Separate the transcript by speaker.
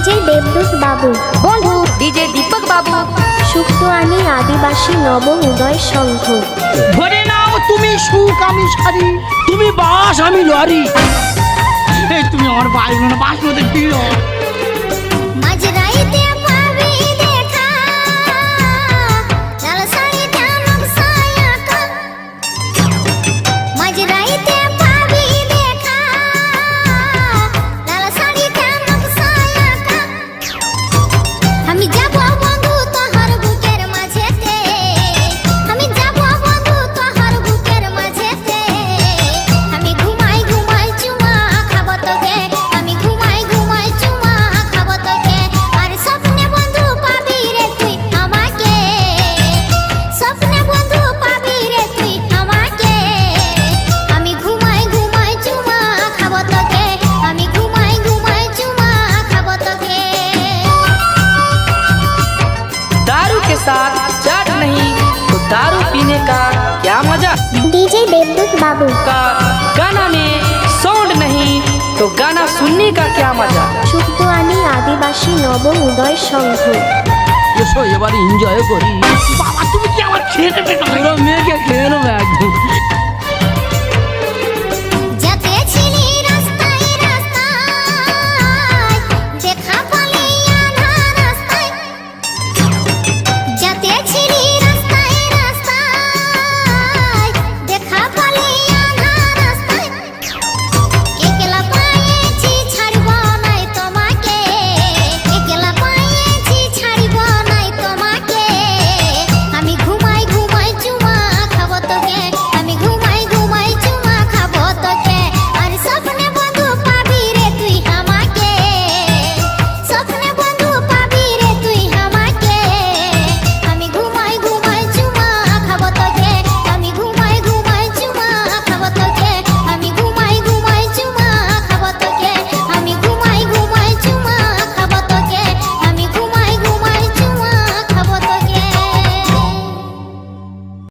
Speaker 1: DJ দেবদূত বাবু,
Speaker 2: বন্ধু DJ Dipak বাবু,
Speaker 1: সুক্তোয়ানি আদিবাসী নব উদয় সংঘ।
Speaker 3: ধরে নাও তুমি সুখ আমি সারি, তুমি বাস আমি লরি। এই তুমি আমার বাইরে বাস মধ্যে প্রিয়।
Speaker 1: মাঝরাইতে পাবি দেখা লাল শাড়িটা নকশায় আঁকা। মাঝরাইতে পাবি দেখা লাল শাড়িটা নকশায় আঁকা। আমি যাব বন্ধু তোহার বুকের মাঝেতে, আমি যাব বন্ধু তোহার বুকের মাঝেতে। আমি ঘুমাই ঘুমাই চুমা খাব তোকে, আমি ঘুমাই ঘুমাই চুমা খাব তোকে। আর স্বপ্নে বন্ধু পাবি রে তুই আমাকে, স্বপ্নে বন্ধু পাবি রে তুই আমাকে। আমি ঘুমাই ঘুমাই চুমা খাব তোকে, আমি ঘুমাই ঘুমাই চুমা খাব তোকে।
Speaker 2: दारू के साथ चाट नहीं तो दारू पीने का क्या मजा।
Speaker 1: डीजे देवदूत बाबू,
Speaker 2: का गाना में साउंड नहीं तो गाना सुनने का क्या मजा।
Speaker 1: সুক্তোয়ানি আদিবাসী নব উদয় সংঘ।
Speaker 3: এসো এবারে এনজয় করি। বাবা তুমি কি আমার খেয়ে নেবে? মেয়েকে খেয়ে নেবে একদম।